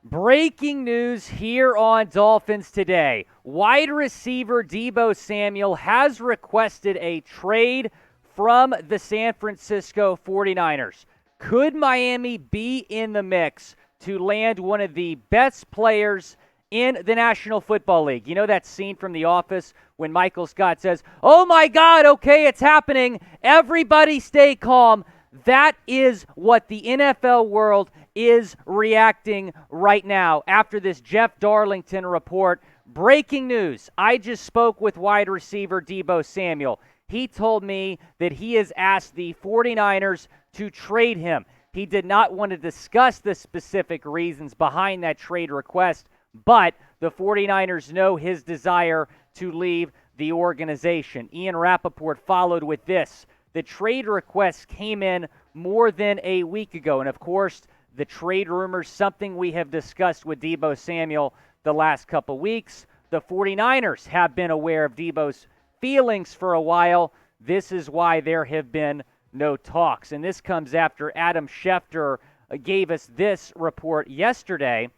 Breaking news here on Dolphins Today. Wide receiver Deebo Samuel has requested a trade from the San Francisco 49ers. Could Miami be in the mix to land one of the best players in the National Football League? You know that scene from The Office when Michael Scott says, "Oh my God, okay, it's happening. Everybody stay calm." That is what the NFL world is reacting right now after this Jeff Darlington report. Breaking news. I just spoke with wide receiver Deebo Samuel. He told me that he has asked the 49ers to trade him. He did not want to discuss the specific reasons behind that trade request, but the 49ers know his desire to leave the organization. Ian Rappaport followed with this. The trade request came in more than a week ago, and of course, the trade rumors, something we have discussed with Deebo Samuel the last couple weeks. The 49ers have been aware of Deebo's feelings for a while. This is why there have been no talks. And this comes after Adam Schefter gave us this report yesterday.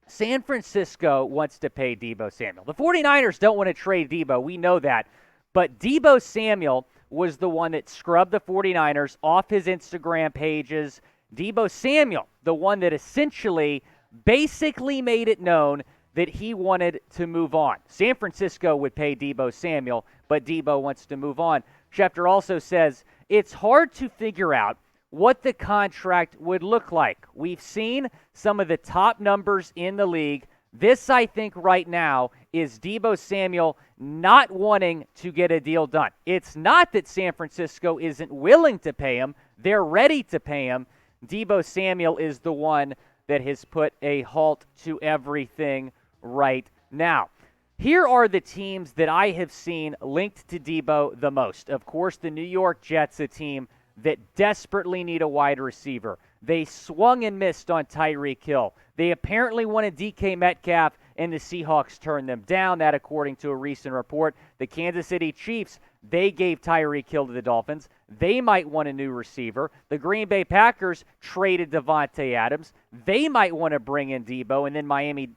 San Francisco wants to pay Deebo Samuel. The 49ers don't want to trade Deebo. We know that. But Deebo Samuel was the one that scrubbed the 49ers off his Instagram pages. Deebo Samuel, the one that essentially basically made it known that he wanted to move on. San Francisco would pay Deebo Samuel, but Deebo wants to move on. Schefter also says it's hard to figure out what the contract would look like. We've seen some of the top numbers in the league. This, I think, right now is Deebo Samuel not wanting to get a deal done. It's not that San Francisco isn't willing to pay him. They're ready to pay him. Deebo Samuel is the one that has put a halt to everything right now. Here are the teams that I have seen linked to Deebo the most. Of course, the New York Jets, a team that desperately need a wide receiver. They swung and missed on Tyreek Hill. They apparently wanted DK Metcalf, and the Seahawks turned them down. That, according to a recent report. The Kansas City Chiefs, they gave Tyreek Hill to the Dolphins. They might want a new receiver. The Green Bay Packers traded Devontae Adams. They might want to bring in Deebo, and then Miami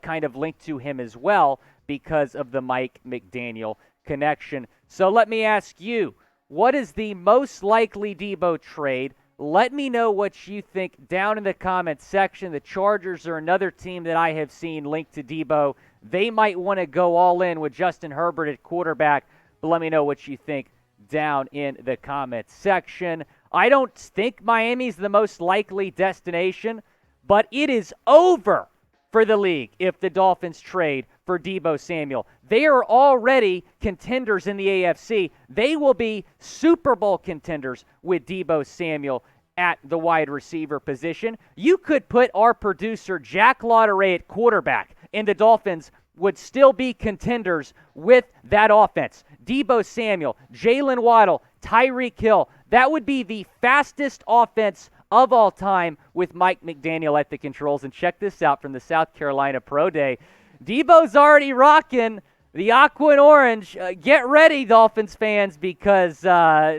kind of linked to him as well because of the Mike McDaniel connection. So let me ask you, what is the most likely Deebo trade? Let me know what you think down in the comments section. The Chargers are another team that I have seen linked to Deebo. They might want to go all in with Justin Herbert at quarterback, but let me know what you think down in the comments section. I don't think Miami's the most likely destination, but it is over for the league if the Dolphins trade for Deebo Samuel. They are already contenders in the AFC. They will be Super Bowl contenders with Deebo Samuel at the wide receiver position. You could put our producer Jack Lauderay at quarterback, and the Dolphins would still be contenders with that offense. Deebo Samuel, Jalen Waddle, Tyreek Hill. That would be the fastest offense of all time with Mike McDaniel at the controls. And check this out from the South Carolina Pro Day. Deebo's already rocking the aqua and orange. Get ready, Dolphins fans, because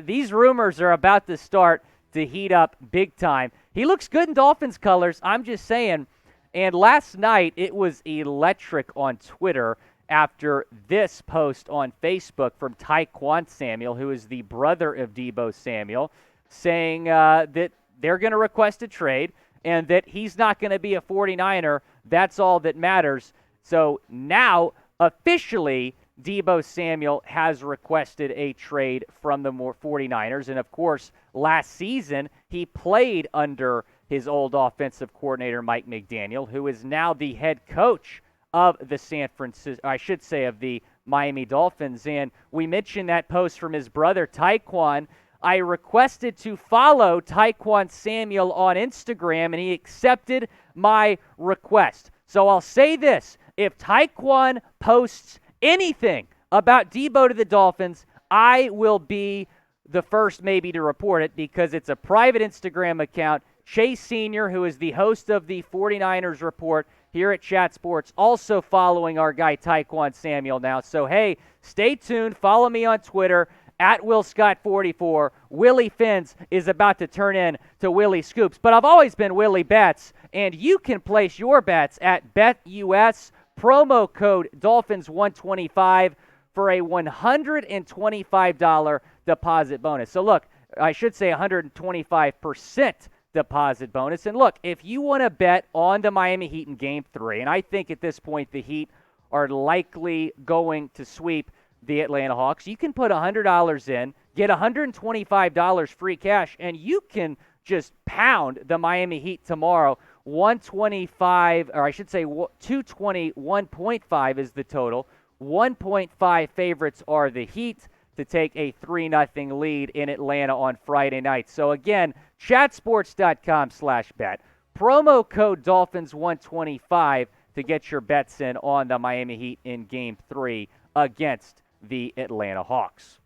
these rumors are about to start to heat up big time. He looks good in Dolphins colors, I'm just saying. And last night, it was electric on Twitter after this post on Facebook from Tyquan Samuel, who is the brother of Deebo Samuel, saying that they're going to request a trade and that he's not going to be a 49er. That's all that matters. So now, officially, Deebo Samuel has requested a trade from the 49ers. And, of course, last season, he played under his old offensive coordinator, Mike McDaniel, who is now the head coach of the Miami Dolphins. And we mentioned that post from his brother, Tyquan. I requested to follow Tyquan Samuel on Instagram, and he accepted my request. So I'll say this. If Tyquan posts anything about Deebo to the Dolphins, I will be the first maybe to report it because it's a private Instagram account. Chase Sr., who is the host of the 49ers Report here at Chat Sports, also following our guy Tyquan Samuel now. So, hey, stay tuned. Follow me on Twitter at WillScott44. Willie Fins is about to turn in to Willie Scoops. But I've always been Willie Bets, and you can place your bets at BetUS, promo code Dolphins125 for a $125 deposit bonus. So look, I should say 125% deposit bonus. And look, if you want to bet on the Miami Heat in Game 3, and I think at this point the Heat are likely going to sweep the Atlanta Hawks, you can put $100 in, get $125 free cash, and you can just pound the Miami Heat tomorrow. 125, or I should say 221.5 is the total. 1.5 favorites are the Heat to take a 3-0 lead in Atlanta on Friday night. So again, chatsports.com/bet. Promo code Dolphins125 to get your bets in on the Miami Heat in Game 3 against the Atlanta Hawks.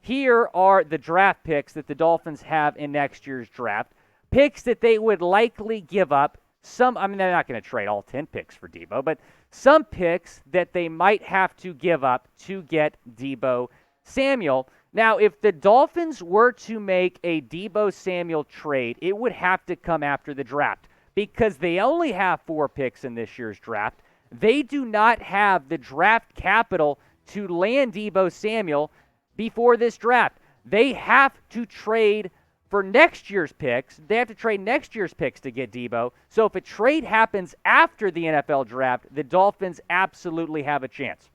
Here are the draft picks that the Dolphins have in next year's draft. Picks that they would likely give up. They're not going to trade all 10 picks for Debo, but some picks that they might have to give up to get Debo Samuel. Now, if the Dolphins were to make a Debo Samuel trade, it would have to come after the draft because they only have 4 picks in this year's draft. They do not have the draft capital to land Debo Samuel before this draft. They have to trade for next year's picks. They have to trade next year's picks to get Debo. So if a trade happens after the NFL draft, the Dolphins absolutely have a chance.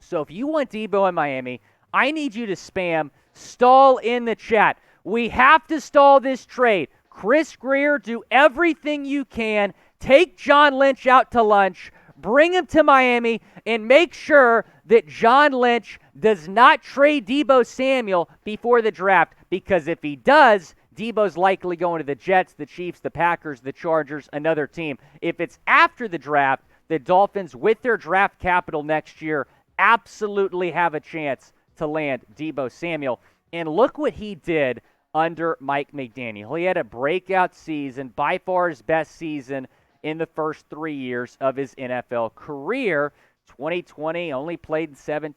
So if you want Debo in Miami, I need you to spam stall in the chat. We have to stall this trade. Chris Greer, do everything you can. Take John Lynch out to lunch. Bring him to Miami and make sure that John Lynch does not trade Debo Samuel before the draft, because if he does, Debo's likely going to the Jets, the Chiefs, the Packers, the Chargers, another team. If it's after the draft, the Dolphins, with their draft capital next year, absolutely have a chance to land Debo Samuel. And look what he did under Mike McDaniel. He had a breakout season, by far his best season in the first 3 years of his NFL career. 2020 only played in 7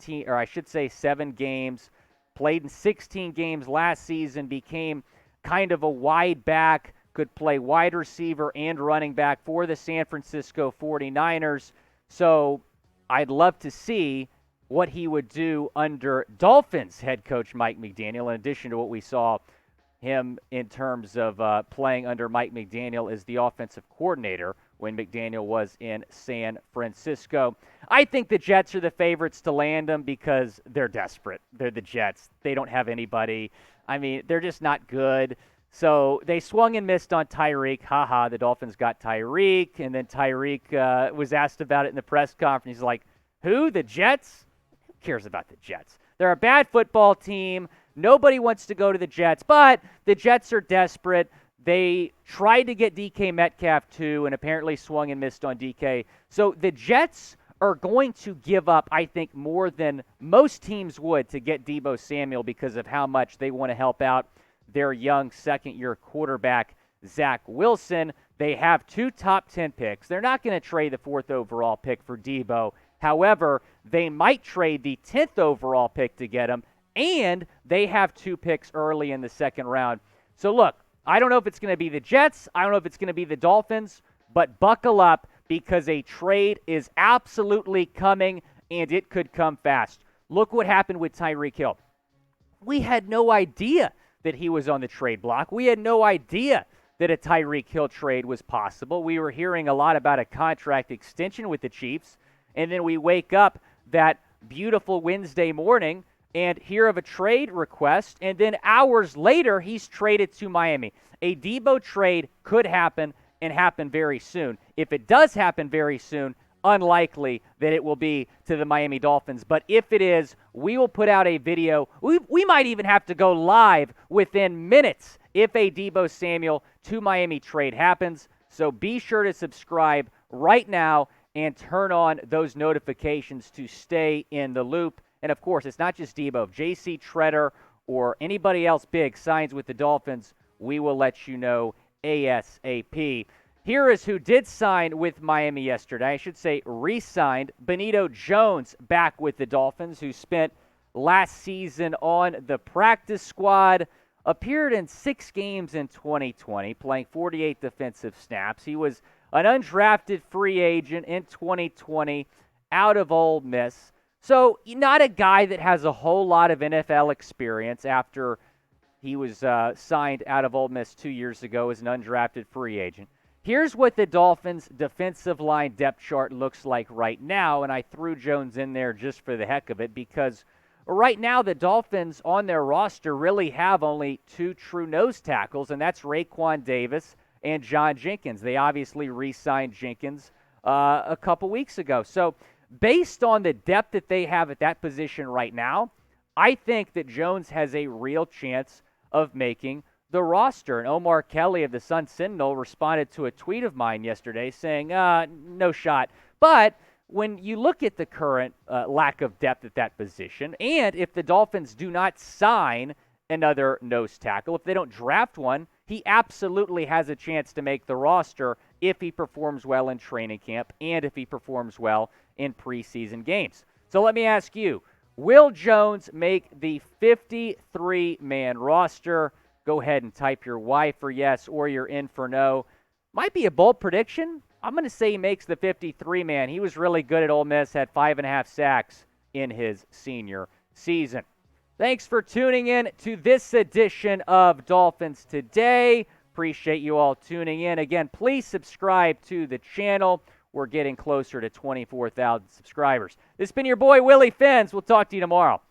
games, played in 16 games last season, became kind of a wide back, could play wide receiver and running back for the San Francisco 49ers. So I'd love to see what he would do under Dolphins head coach Mike McDaniel, in addition to what we saw him in terms of playing under Mike McDaniel as the offensive coordinator when McDaniel was in San Francisco. I think the Jets are the favorites to land him because they're desperate. They're the Jets. They don't have anybody. I mean, they're just not good. So they swung and missed on Tyreek. The Dolphins got Tyreek, and then Tyreek was asked about it in the press conference. He's like, who? The Jets? Who cares about the Jets? They're a bad football team. Nobody wants to go to the Jets, but the Jets are desperate. They tried to get DK Metcalf too, and apparently swung and missed on DK. So the Jets are going to give up, I think, more than most teams would to get Debo Samuel because of how much they want to help out their young second-year quarterback, Zach Wilson. They have 2 top 10 picks. They're not going to trade the 4th overall pick for Debo. However, they might trade the 10th overall pick to get him, and they have 2 picks early in the second round. So look, I don't know if it's going to be the Jets. I don't know if it's going to be the Dolphins, but buckle up because a trade is absolutely coming, and it could come fast. Look what happened with Tyreek Hill. We had no idea that he was on the trade block. We had no idea that a Tyreek Hill trade was possible. We were hearing a lot about a contract extension with the Chiefs, and then we wake up that beautiful Wednesday morning and hear of a trade request, and then hours later, he's traded to Miami. A Debo trade could happen and happen very soon. If it does happen very soon, unlikely that it will be to the Miami Dolphins. But if it is, we will put out a video. We might even have to go live within minutes if a Debo Samuel to Miami trade happens. So be sure to subscribe right now and turn on those notifications to stay in the loop. And, of course, it's not just Debo. If J.C. Treader or anybody else big signs with the Dolphins, we will let you know ASAP. Here is who did sign with Miami yesterday. I should say re-signed. Benito Jones back with the Dolphins, who spent last season on the practice squad. Appeared in 6 games in 2020, playing 48 defensive snaps. He was an undrafted free agent in 2020 out of Ole Miss. So not a guy that has a whole lot of NFL experience after he was signed out of Ole Miss 2 years ago as an undrafted free agent. Here's what the Dolphins' defensive line depth chart looks like right now, and I threw Jones in there just for the heck of it because right now the Dolphins on their roster really have only 2 true nose tackles, and that's Raekwon Davis and John Jenkins. They obviously re-signed Jenkins a couple weeks ago. So based on the depth that they have at that position right now, I think that Jones has a real chance of making the roster. And Omar Kelly of the Sun-Sentinel responded to a tweet of mine yesterday saying, no shot. But when you look at the current lack of depth at that position, and if the Dolphins do not sign another nose tackle, if they don't draft one, he absolutely has a chance to make the roster if he performs well in training camp and if he performs well in preseason games. So let me ask you, will Jones make the 53-man roster? Go ahead and type your Y for yes or your in for no. Might be a bold prediction. I'm going to say he makes the 53-man. He was really good at Ole Miss, had 5.5 sacks in his senior season. Thanks for tuning in to this edition of Dolphins Today. Appreciate you all tuning in. Again, please subscribe to the channel. We're getting closer to 24,000 subscribers. This has been your boy, Willie Fenns. We'll talk to you tomorrow.